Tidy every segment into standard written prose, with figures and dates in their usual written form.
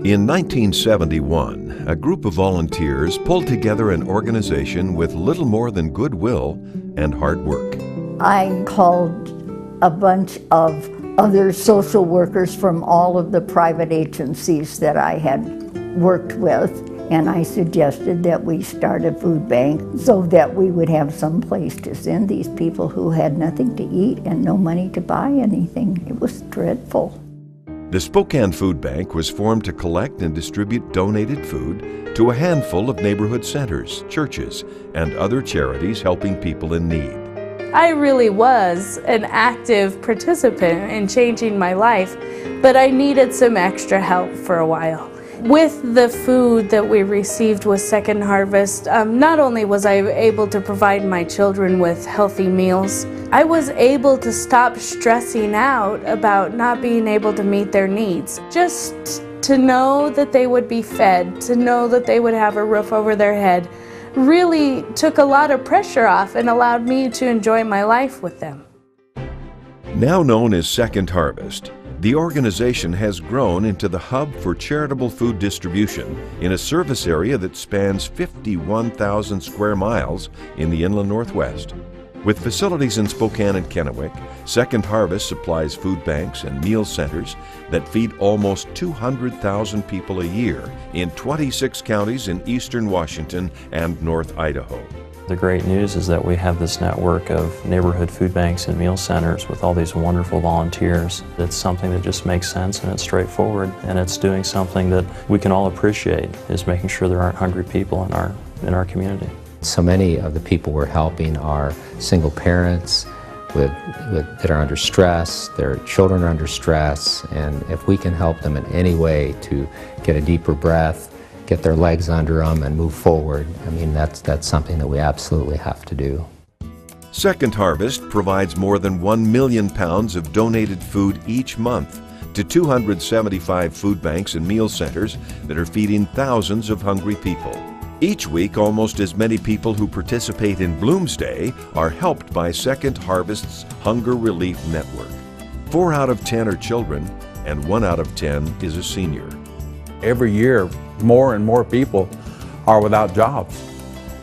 In 1971, a group of volunteers pulled together an organization with little more than goodwill and hard work. I called a bunch of other social workers from all of the private agencies that I had worked with, and I suggested that we start a food bank so that we would have some place to send these people who had nothing to eat and no money to buy anything. It was dreadful. The Spokane Food Bank was formed to collect and distribute donated food to a handful of neighborhood centers, churches, and other charities helping people in need. I really was an active participant in changing my life, but I needed some extra help for a while. With the food that we received with Second Harvest, not only was I able to provide my children with healthy meals, I was able to stop stressing out about not being able to meet their needs. Just to know that they would be fed, to know that they would have a roof over their head, really took a lot of pressure off and allowed me to enjoy my life with them. Now known as Second Harvest, the organization has grown into the hub for charitable food distribution in a service area that spans 51,000 square miles in the inland Northwest. With facilities in Spokane and Kennewick, Second Harvest supplies food banks and meal centers that feed almost 200,000 people a year in 26 counties in eastern Washington and North Idaho. The great news is that we have this network of neighborhood food banks and meal centers with all these wonderful volunteers. It's something that just makes sense and it's straightforward, and it's doing something that we can all appreciate, is making sure there aren't hungry people in our community. So many of the people we're helping are single parents that are under stress, their children are under stress, and if we can help them in any way to get a deeper breath, get their legs under them and move forward, I mean, that's something that we absolutely have to do. Second Harvest provides more than 1 million pounds of donated food each month to 275 food banks and meal centers that are feeding thousands of hungry people. Each week, almost as many people who participate in Bloomsday are helped by Second Harvest's Hunger Relief Network. 4 out of 10 are children, and 1 out of 10 is a senior. Every year, more and more people are without jobs,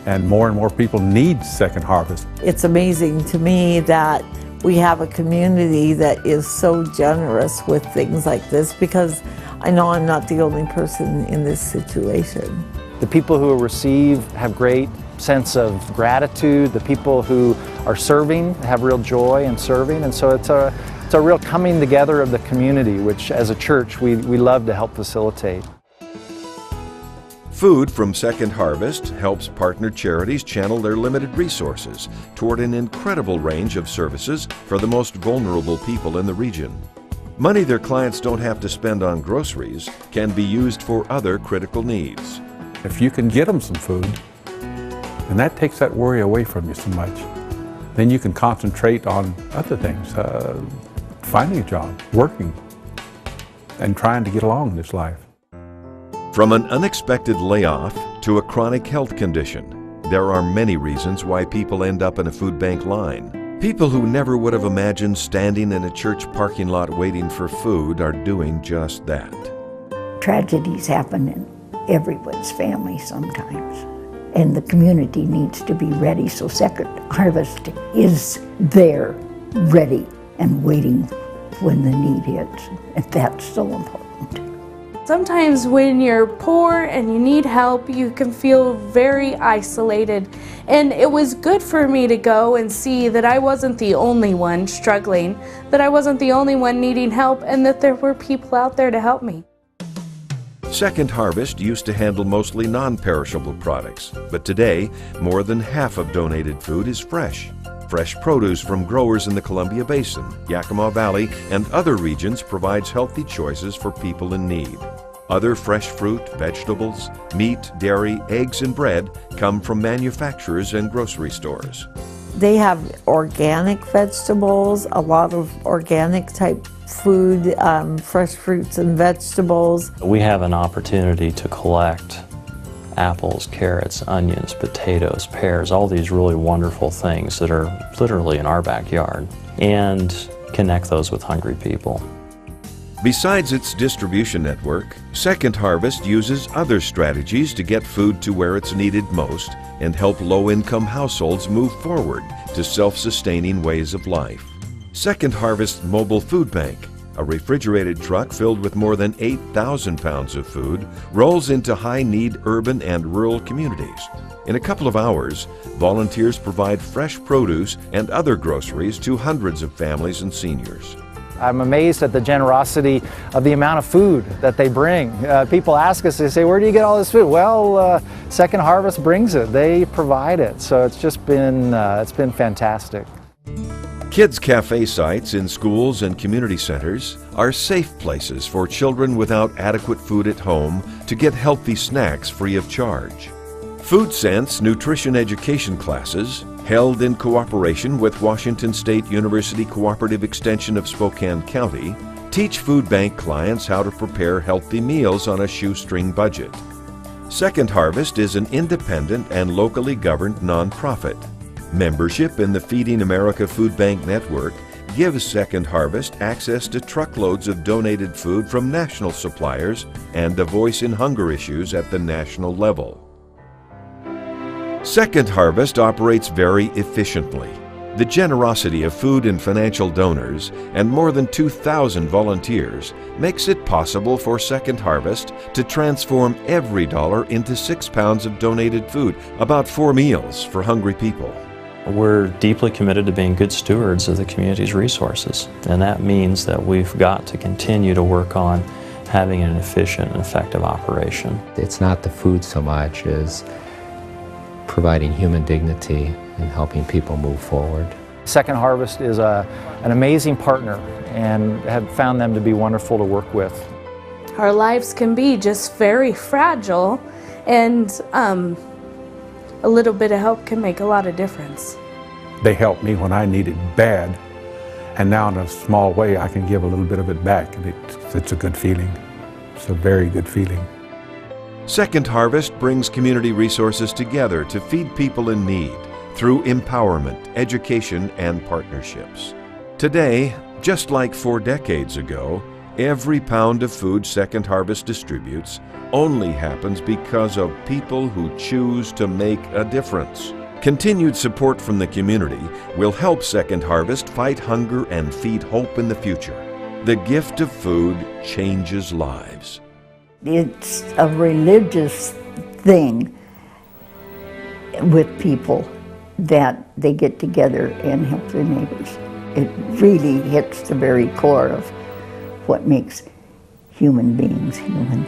and more people need Second Harvest. It's amazing to me that we have a community that is so generous with things like this, because I know I'm not the only person in this situation. The people who receive have great sense of gratitude. The people who are serving have real joy in serving, and so it's a real coming together of the community, which as a church we love to help facilitate. Food from Second Harvest helps partner charities channel their limited resources toward an incredible range of services for the most vulnerable people in the region. Money their clients don't have to spend on groceries can be used for other critical needs. If you can get them some food, and that takes that worry away from you so much, then you can concentrate on other things, finding a job, working, and trying to get along in this life. From an unexpected layoff to a chronic health condition, there are many reasons why people end up in a food bank line. People who never would have imagined standing in a church parking lot waiting for food are doing just that. Tragedies happen in everyone's family sometimes, and the community needs to be ready, so Second Harvest is there, ready and waiting when the need hits, and that's so important. Sometimes when you're poor and you need help, you can feel very isolated, and it was good for me to go and see that I wasn't the only one struggling, that I wasn't the only one needing help, and that there were people out there to help me. Second Harvest used to handle mostly non-perishable products, but today more than half of donated food is fresh. Fresh produce from growers in the Columbia Basin, Yakima Valley, and other regions provides healthy choices for people in need. Other fresh fruit, vegetables, meat, dairy, eggs, and bread come from manufacturers and grocery stores. They have organic vegetables, a lot of organic type food, fresh fruits and vegetables. We have an opportunity to collect apples, carrots, onions, potatoes, pears, all these really wonderful things that are literally in our backyard, and connect those with hungry people. Besides its distribution network, Second Harvest uses other strategies to get food to where it's needed most and help low-income households move forward to self-sustaining ways of life. Second Harvest Mobile Food Bank, a refrigerated truck filled with more than 8,000 pounds of food, rolls into high-need urban and rural communities. In a couple of hours, volunteers provide fresh produce and other groceries to hundreds of families and seniors. I'm amazed at the generosity of the amount of food that they bring. People ask us, they say, where do you get all this food? Well, Second Harvest brings it. They provide it. So it's just been, it's been fantastic. Kids' cafe sites in schools and community centers are safe places for children without adequate food at home to get healthy snacks free of charge. Food Sense nutrition education classes, held in cooperation with Washington State University Cooperative Extension of Spokane County, teach food bank clients how to prepare healthy meals on a shoestring budget. Second Harvest is an independent and locally governed nonprofit. Membership in the Feeding America Food Bank Network gives Second Harvest access to truckloads of donated food from national suppliers and a voice in hunger issues at the national level. Second Harvest operates very efficiently. The generosity of food and financial donors and more than 2,000 volunteers makes it possible for Second Harvest to transform every dollar into 6 pounds of donated food, about 4 meals for hungry people. We're deeply committed to being good stewards of the community's resources, and that means that we've got to continue to work on having an efficient and effective operation. It's not the food so much as providing human dignity and helping people move forward. Second Harvest is an amazing partner and have found them to be wonderful to work with. Our lives can be just very fragile, and a little bit of help can make a lot of difference. They helped me when I needed bad, and now in a small way I can give a little bit of it back, and it's a good feeling. It's a very good feeling. Second Harvest brings community resources together to feed people in need through empowerment, education, and partnerships. Today, just like 4 decades ago, every pound of food Second Harvest distributes only happens because of people who choose to make a difference. Continued support from the community will help Second Harvest fight hunger and feed hope in the future. The gift of food changes lives. It's a religious thing with people that they get together and help their neighbors. It really hits the very core of what makes human beings human.